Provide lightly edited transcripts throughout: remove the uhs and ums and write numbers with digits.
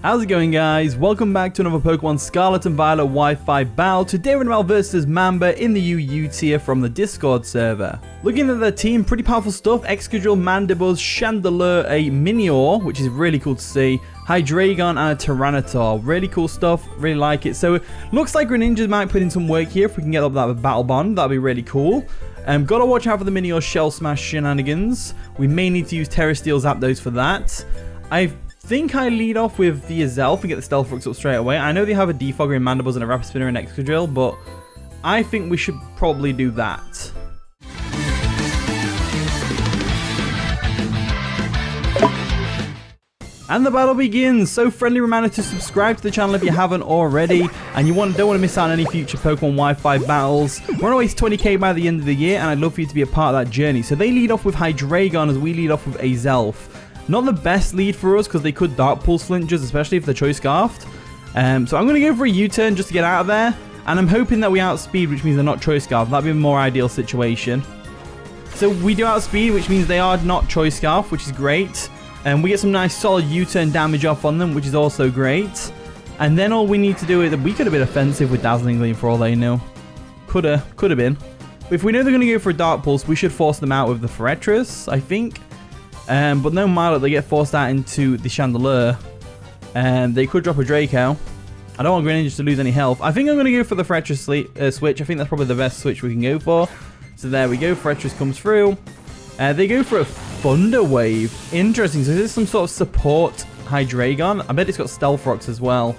How's it going, guys? Welcome back to another Pokemon Scarlet and Violet Wi-Fi battle. Today we're going versus Mamba in the UU tier from the Discord server. Looking at their team, pretty powerful stuff. Excadrill, Mandibuzz, Chandelure, a Minior, which is really cool to see. Hydreigon and a Tyranitar. Really cool stuff. Really like it. So it looks like Greninja might put in some work here. If we can get up that Battle Bond, that'd be really cool. Gotta watch out for the Minior Shell Smash shenanigans. We may need to use Terra Steel Zapdos for that. I think I lead off with the Azelf and get the Stealth Rocks up straight away. I know they have a Defogger in Mandibuzz and a Rapid Spinner in Excadrill, but I think we should probably do that. And the battle begins. So friendly reminder to subscribe to the channel if you haven't already, and you don't want to miss out on any future Pokemon Wi-Fi battles. We're on our way to 20k by the end of the year, and I'd love for you to be a part of that journey. So they lead off with Hydreigon as we lead off with Azelf. Not the best lead for us because they could Dark Pulse flinches, especially if they're Choice Scarfed. So I'm going to go for a U-turn just to get out of there. And I'm hoping that we outspeed, which means they're not Choice Scarfed. That'd be a more ideal situation. So we do outspeed, which means they are not Choice Scarfed, which is great. And we get some nice solid U-turn damage off on them, which is also great. And then all we need to do is, we could have been offensive with Dazzling Gleam for all they know. Could have been. But if we know they're going to go for a Dark Pulse, we should force them out with the Forretress, I think. But no matter, they get forced out into the Chandelure. They could drop a Draco. I don't want Greninja to lose any health. I think I'm going to go for the Forretress switch. I think that's probably the best switch we can go for. So there we go. Forretress comes through. They go for a Thunder Wave. Interesting. So this is some sort of support Hydreigon. I bet it's got Stealth Rocks as well.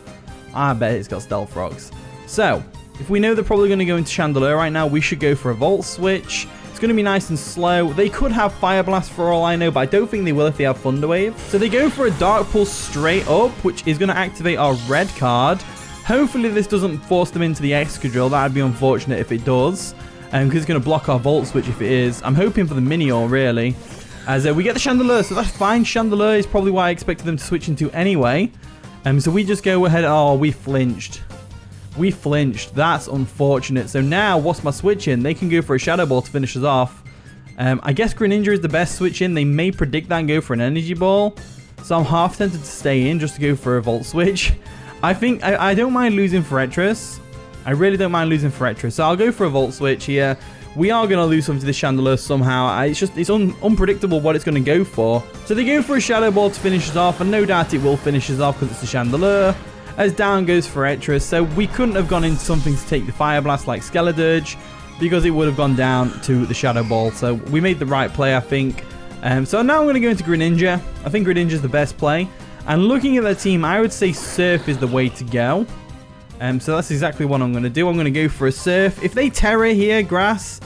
I bet it's got Stealth Rocks. So if we know they're probably going to go into Chandelure right now, we should go for a Volt Switch. Going to be nice and slow. They could have Fire Blast for all I know, but I don't think they will if they have Thunder Wave. So they go for a Dark Pulse straight up, which is going to activate our red card. Hopefully this doesn't force them into the Excadrill. That would be unfortunate if it does, because it's going to block our Volt Switch if it is. I'm hoping for the Minior, really. As we get the Chandelure, so that's fine. Chandelure is probably what I expected them to switch into anyway. So we just go ahead. Oh, we flinched. We flinched. That's unfortunate. So now, what's my switch in? They can go for a Shadow Ball to finish us off. I guess Greninja is the best switch in. They may predict that and go for an Energy Ball. So I'm half tempted to stay in just to go for a Volt Switch. I think I don't mind losing Forretress. I really don't mind losing Forretress. So I'll go for a Volt Switch here. We are going to lose something to the Chandelure somehow. It's unpredictable what it's going to go for. So they go for a Shadow Ball to finish us off. And no doubt it will finish us off because it's the Chandelure. As down goes Forretress, so we couldn't have gone into something to take the Fire Blast like Skeledirge because it would have gone down to the Shadow Ball. So we made the right play, I think. So now I'm going to go into Greninja. I think Greninja is the best play. And looking at their team, I would say Surf is the way to go. So that's exactly what I'm going to do. I'm going to go for a Surf. If they Terra here, Grass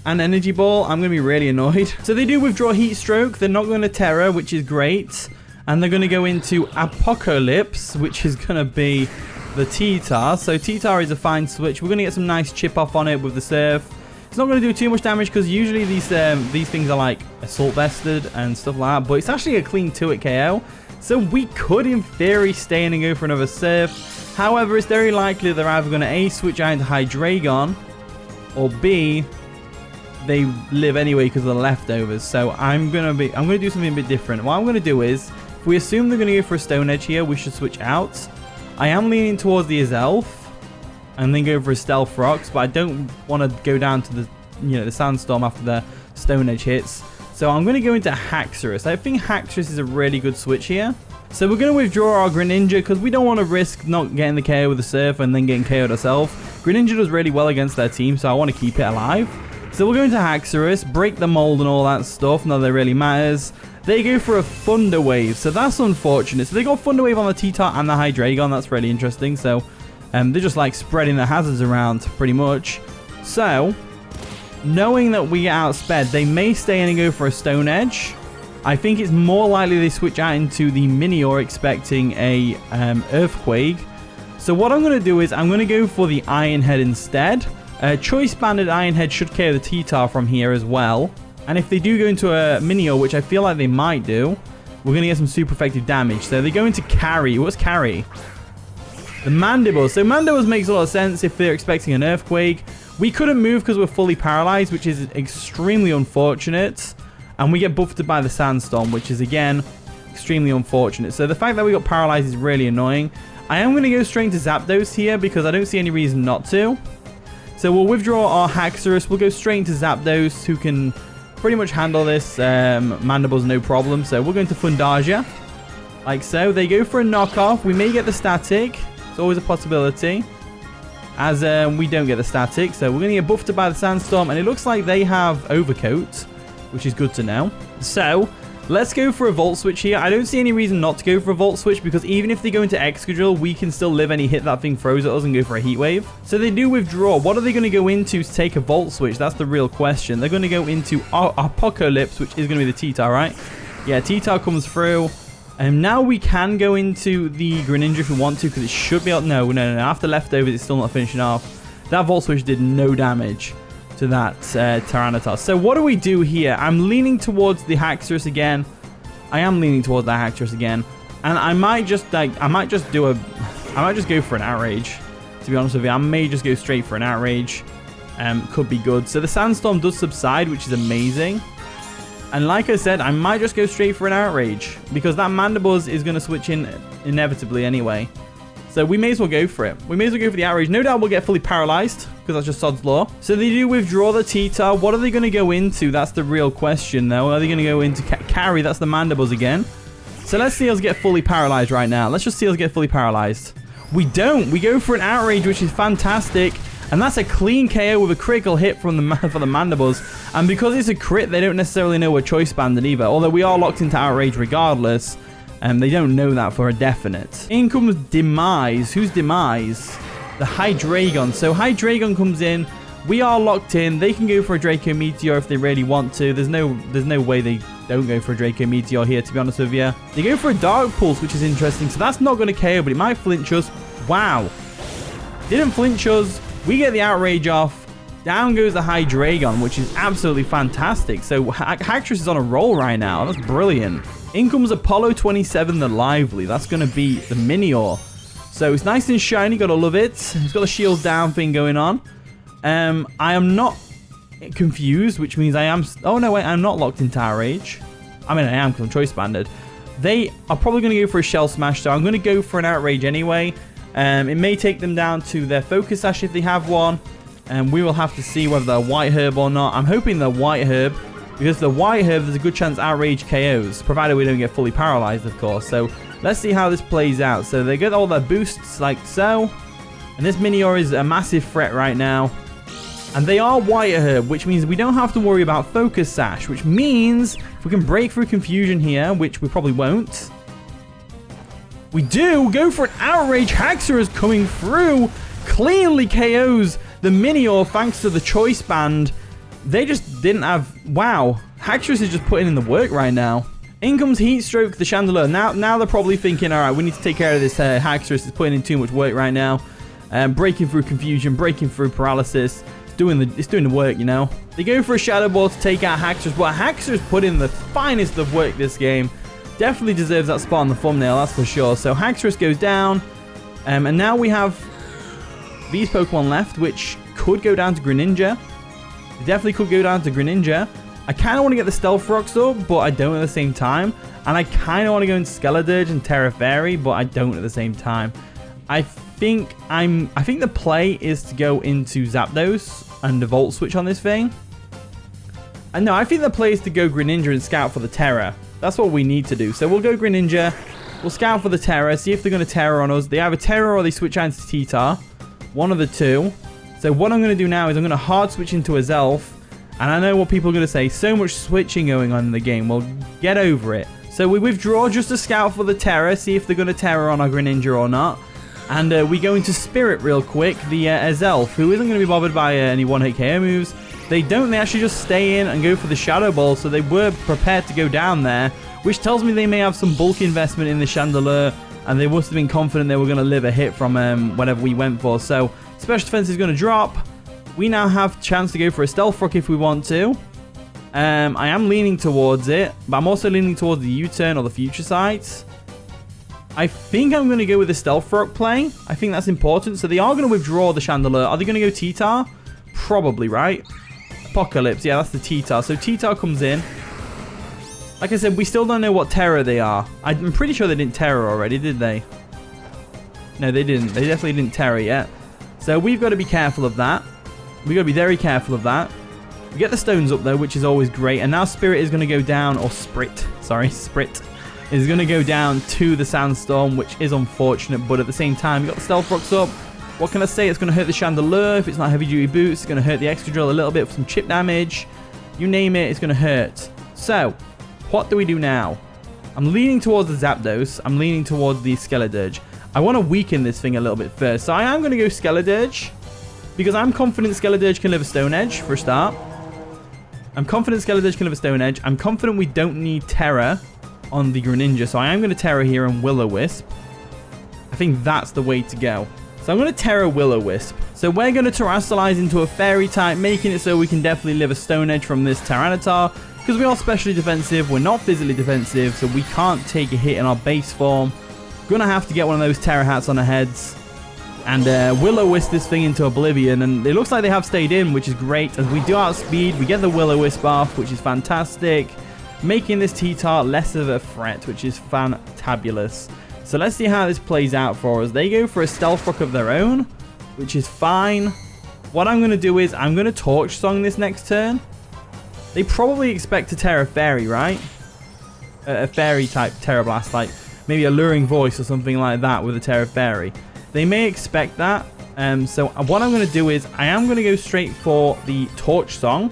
and Energy Ball, I'm going to be really annoyed. So they do withdraw Heat Stroke. They're not going to Terra, which is great. And they're going to go into Apocalypse, which is going to be the T-Tar. So T-Tar is a fine switch. We're going to get some nice chip off on it with the Surf. It's not going to do too much damage because usually these things are like Assault Vested and stuff like that. But it's actually a clean 2-hit KO. So we could, in theory, stay in and go for another Surf. However, it's very likely they're either going to A, switch out into Hydreigon, or B, they live anyway because of the leftovers. So I'm going to do something a bit different. What I'm going to do is, if we assume they're going to go for a Stone Edge here, we should switch out. I am leaning towards the Azelf and then go for a Stealth Rocks, but I don't want to go down to the Sandstorm after the Stone Edge hits. So I'm going to go into Haxorus. I think Haxorus is a really good switch here. So we're going to withdraw our Greninja because we don't want to risk not getting the KO with the Surf and then getting KO'd ourselves. Greninja does really well against their team, so I want to keep it alive. So we'll go into Haxorus, break the mold and all that stuff, not that it really matters. They go for a Thunder Wave, so that's unfortunate. So they got Thunder Wave on the T-Tar and the Hydreigon. That's really interesting. So they're just like spreading the hazards around pretty much. So knowing that we get outsped, they may stay in and go for a Stone Edge. I think it's more likely they switch out into the Minior expecting a Earthquake. So what I'm going to do is I'm going to go for the Iron Head instead. Choice Banded Iron Head should KO the T-Tar from here as well. And if they do go into a Minior, which I feel like they might do, we're going to get some super effective damage. So they go into Carry. What's Carry? The Mandibuzz. So Mandibuzz makes a lot of sense if they're expecting an Earthquake. We couldn't move because we're fully paralyzed, which is extremely unfortunate. And we get buffeted by the Sandstorm, which is, again, extremely unfortunate. So the fact that we got paralyzed is really annoying. I am going to go straight into Zapdos here because I don't see any reason not to. So we'll withdraw our Haxorus. We'll go straight into Zapdos, who can pretty much handle this. Mandibles, no problem. So we're going to Fundagia, like so. They go for a knockoff. We may get the static. It's always a possibility, as we don't get the static. So we're going to get buffed by the Sandstorm, and it looks like they have Overcoat, which is good to know. So let's go for a Volt Switch here. I don't see any reason not to go for a Volt Switch, because even if they go into Excadrill, we can still live any hit that thing throws at us and go for a Heat Wave. So they do withdraw. What are they going to go into to take a Volt Switch? That's the real question. They're going to go into Apocalypse, which is going to be the T-Tar, right? Yeah, T-Tar comes through. And now we can go into the Greninja if we want to, because it should be able... No. After leftovers, it's still not finishing off. That Volt Switch did no damage to that Tyranitar. So what do we do here? I'm leaning towards the Haxorus again. I am leaning towards the Haxorus again. And I might just go for an Outrage, to be honest with you. I may just go straight for an Outrage. Could be good. So the Sandstorm does subside, which is amazing. And like I said, I might just go straight for an Outrage, because that Mandibuzz is going to switch in inevitably anyway. So we may as well go for it. We may as well go for the Outrage. No doubt we'll get fully paralyzed, because that's just Sod's Law. So they do withdraw the T-Tar. What are they going to go into? That's the real question, though. Are they going to go into Carry? That's the Mandibuzz again. So let's see us get fully paralyzed right now. Let's just see us get fully paralyzed. We don't. We go for an Outrage, which is fantastic. And that's a clean KO with a critical hit from the for the Mandibuzz. And because it's a crit, they don't necessarily know we're choice banded either. Although we are locked into Outrage regardless. They don't know that for a definite. In comes Demise. Who's Demise? The Hydreigon. So Hydreigon comes in. We are locked in. They can go for a Draco Meteor if they really want to. There's no way they don't go for a Draco Meteor here, to be honest with you. They go for a Dark Pulse, which is interesting. So that's not going to KO, but it might flinch us. Wow. Didn't flinch us. We get the Outrage off. Down goes the Hydreigon, which is absolutely fantastic. So Haxorus is on a roll right now. That's brilliant. In comes Apollo 27, the Lively. That's going to be the Minior. So it's nice and shiny. Got to love it. It's got a shield down thing going on. I am not confused, which means I am... Oh, no, wait. I'm not locked into Outrage. I mean, I am because I'm choice banded. They are probably going to go for a Shell Smash, so I'm going to go for an Outrage anyway. It may take them down to their Focus Sash if they have one. And we will have to see whether they're White Herb or not. I'm hoping they're White Herb, because the White Herb, there's a good chance Outrage KOs, provided we don't get fully paralyzed, of course. So let's see how this plays out. So they get all their boosts like so. And this Minior is a massive threat right now. And they are White Herb, which means we don't have to worry about Focus Sash, which means if we can break through Confusion here, which we probably won't. We do go for an Outrage. Haxorus coming through. Cleanly KOs the Minior thanks to the Choice Band. They just didn't have... Wow. Haxorus is just putting in the work right now. In comes Heat Stroke, the Chandelure. Now they're probably thinking, all right, we need to take care of this Haxorus. It's putting in too much work right now. Breaking through Confusion, breaking through Paralysis. It's doing the work, you know. They go for a Shadow Ball to take out Haxorus. But Haxorus put in the finest of work this game. Definitely deserves that spot on the thumbnail, that's for sure. So Haxorus goes down. And now we have these Pokemon left, which could go down to Greninja. They definitely could go down to Greninja. I kind of want to get the Stealth Rocks up, but I don't at the same time. And I kind of want to go into Skeledirge and Terra Fairy, but I don't at the same time. I think the play is to go into Zapdos and the Volt Switch on this thing. And no, I think the play is to go Greninja and scout for the Terra. That's what we need to do. So we'll go Greninja. We'll scout for the Terra. See if they're going to Terra on us. They have a Terra or they switch out to T-Tar. One of the two. So what I'm going to do now is I'm going to hard switch into a Zelf. And I know what people are going to say. So much switching going on in the game. Well, get over it. So we withdraw just to scout for the Terra. See if they're going to Terra on our Greninja or not. And we go into Spirit real quick. The Zelf, who isn't going to be bothered by any one-hit KO moves. They don't. They actually just stay in and go for the Shadow Ball. So they were prepared to go down there. Which tells me they may have some bulk investment in the Chandelure. And they must have been confident they were going to live a hit from whatever we went for. So Special Defense is going to drop. We now have a chance to go for a Stealth Rock if we want to. I am leaning towards it. But I'm also leaning towards the U-turn or the Future Sight. I think I'm going to go with the Stealth Rock play. I think that's important. So they are going to withdraw the Chandelure. Are they going to go T-Tar? Probably, right? Apocalypse. Yeah, that's the T-Tar. So T-Tar comes in. Like I said, we still don't know what Terra they are. I'm pretty sure they didn't Terra already, did they? No, they didn't. They definitely didn't Terra yet. So we've got to be careful of that. We've got to be very careful of that. We get the stones up though, which is always great. And now Spirit is going to go down, or Sprit, sorry, Sprit is going to go down to the Sandstorm, which is unfortunate. But at the same time, we got the Stealth Rocks up. What can I say? It's going to hurt the Chandelier. If it's not heavy duty boots, it's going to hurt the Excadrill a little bit for some chip damage. You name it, it's going to hurt. So, what do we do now? I'm leaning towards the Zapdos. I'm leaning towards the Skeledirge. I want to weaken this thing a little bit first. So I am going to go Skeledirge, because I'm confident Skeledirge can live a Stone Edge for a start. I'm confident Skeledirge can live a Stone Edge. I'm confident we don't need Terra on the Greninja. So I am going to Terra here and Will-O-Wisp. I think that's the way to go. So I'm going to Terra Will-O-Wisp. So we're going to Terrasilize into a Fairy type, making it so we can definitely live a Stone Edge from this Tyranitar. Because we are specially defensive, we're not physically defensive, so we can't take a hit in our base form. Gonna have to get one of those Terra Hats on our heads. And Will-O-Wisp this thing into oblivion. And it looks like they have stayed in, which is great. As we do outspeed, we get the Will-O-Wisp off, which is fantastic. Making this T-Tar less of a threat, which is fantabulous. So let's see how this plays out for us. They go for a Stealth Rock of their own, which is fine. What I'm going to do is I'm going to Torch Song this next turn. They probably expect to Terra Fairy, right? A Fairy type Terra Blast, like maybe a Luring Voice or something like that with a Terra Fairy. They may expect that. So what I'm going to do is I am going to go straight for the Torch Song,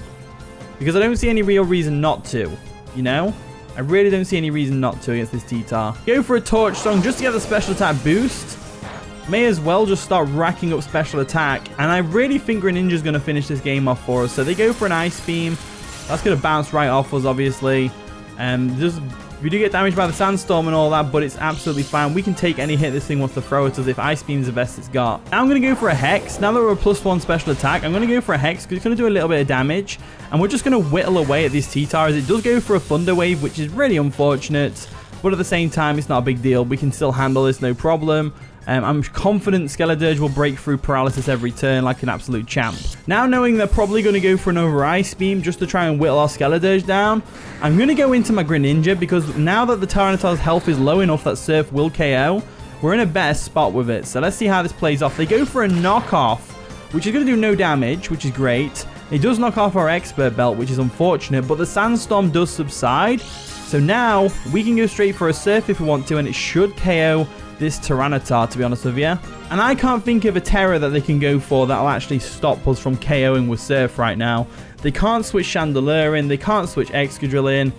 because I don't see any real reason not to, you know? I really don't see any reason not to against this T-Tar. Go for a Torch Song just to get the special attack boost. May as well just start racking up special attack. And I really think Greninja's going to finish this game off for us. So they go for an Ice Beam. That's going to bounce right off us, obviously. We do get damaged by the Sandstorm and all that, but it's absolutely fine. We can take any hit this thing wants to throw at us if Ice Beam's the best it's got. Now I'm going to go for a Hex. Now that we're a +1 special attack, I'm going to go for a Hex because it's going to do a little bit of damage. And we're just going to whittle away at this T-Tar as it does go for a Thunder Wave, which is really unfortunate. But at the same time, it's not a big deal. We can still handle this, no problem. I'm confident Skeledirge will break through paralysis every turn like an absolute champ. Now knowing they're probably going to go for another Ice Beam just to try and whittle our Skeledirge down, I'm going to go into my Greninja because now that the Tyranitar's health is low enough that Surf will KO, we're in a better spot with it. So let's see how this plays off. They go for a knockoff, which is going to do no damage, which is great. It does knock off our Expert Belt, which is unfortunate, but the Sandstorm does subside. So now we can go straight for a Surf if we want to, and it should KO this Tyranitar, to be honest with you. And I can't think of a Terra that they can go for that will actually stop us from KOing with Surf right now. They can't switch Chandelier in, they can't switch Excadrill in.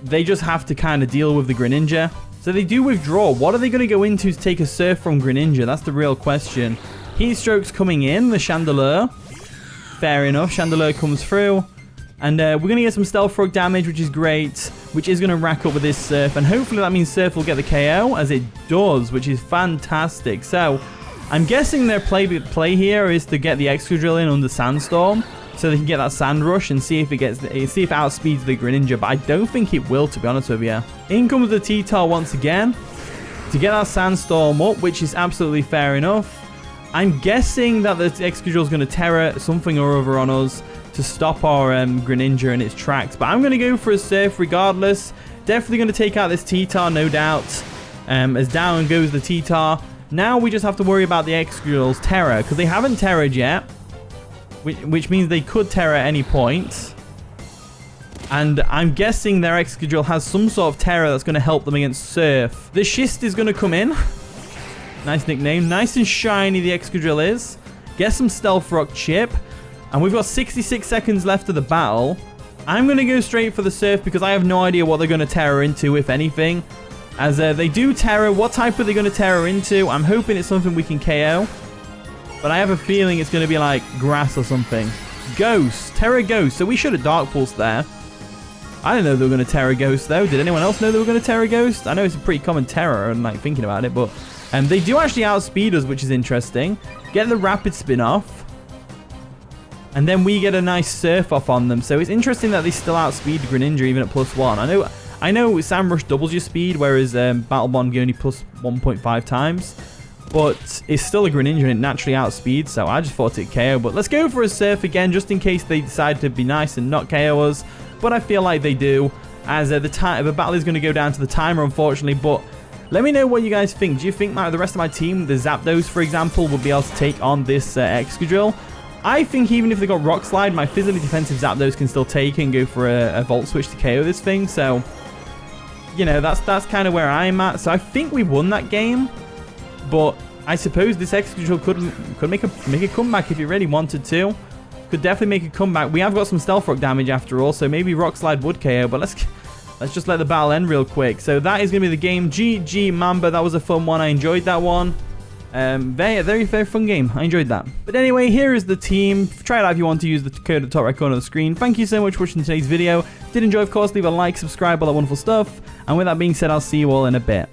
They just have to kind of deal with the Greninja. So they do withdraw. What are they going to go into to take a Surf from Greninja? That's the real question. Heat Stroke's coming in, the Chandelier. Fair enough, Chandelier comes through. And we're going to get some Stealth Rock damage, which is great, which is going to rack up with this Surf. And hopefully that means Surf will get the KO, as it does, which is fantastic. So I'm guessing their play here is to get the Excadrill in under Sandstorm, so they can get that Sand Rush and see if it outspeeds the Greninja. But I don't think it will, to be honest with you. In comes the T-Tar once again to get that Sandstorm up, which is absolutely fair enough. I'm guessing that the Excadrill is going to Terra something or other on us to stop our Greninja in its tracks. But I'm going to go for a Surf regardless. Definitely going to take out this T-Tar, no doubt. As down goes the T-Tar. Now we just have to worry about the Excadrill's Terra, because they haven't Terra'd yet. Which means they could Terra at any point. And I'm guessing their Excadrill has some sort of Terra that's going to help them against Surf. The Schist is going to come in. Nice nickname. Nice and shiny the Excadrill is. Get some Stealth Rock chip. And we've got 66 seconds left of the battle. I'm going to go straight for the Surf because I have no idea what they're going to Terra into, if anything. As they do Terra. What type are they going to Terra into? I'm hoping it's something we can KO. But I have a feeling it's going to be like grass or something. Ghost. Terra Ghost. So we should have Dark Pulse there. I didn't know they were going to Terra Ghost though. Did anyone else know they were going to Terra Ghost? I know it's a pretty common Terra and like thinking about it. But they do actually outspeed us, which is interesting. Get the Rapid Spin off. And then we get a nice Surf off on them. So it's interesting that they still outspeed Greninja even at +1. I know Sand Rush doubles your speed, whereas Battle Bond only plus 1.5 times. But it's still a Greninja and it naturally outspeeds. So I just thought it KO. But let's go for a Surf again just in case they decide to be nice and not KO us. But I feel like they do. as the battle is going to go down to the timer, unfortunately. But let me know what you guys think. Do you think the rest of my team, the Zapdos, for example, would be able to take on this Excadrill? I think even if they got Rock Slide, my physically defensive Zapdos can still take and go for a Volt Switch to KO this thing. So, you know, that's kind of where I'm at. So I think we won that game. But I suppose this Excadrill could make a comeback if he really wanted to. Could definitely make a comeback. We have got some Stealth Rock damage after all, so maybe Rock Slide would KO. But let's just let the battle end real quick. So that is going to be the game. GG Mamba. That was a fun one. I enjoyed that one. Very fun game. I enjoyed that. But anyway, here is the team. Try it out if you want to use the code at the top right corner of the screen. Thank you so much for watching today's video. Did enjoy, of course, leave a like, subscribe, all that wonderful stuff. And with that being said, I'll see you all in a bit.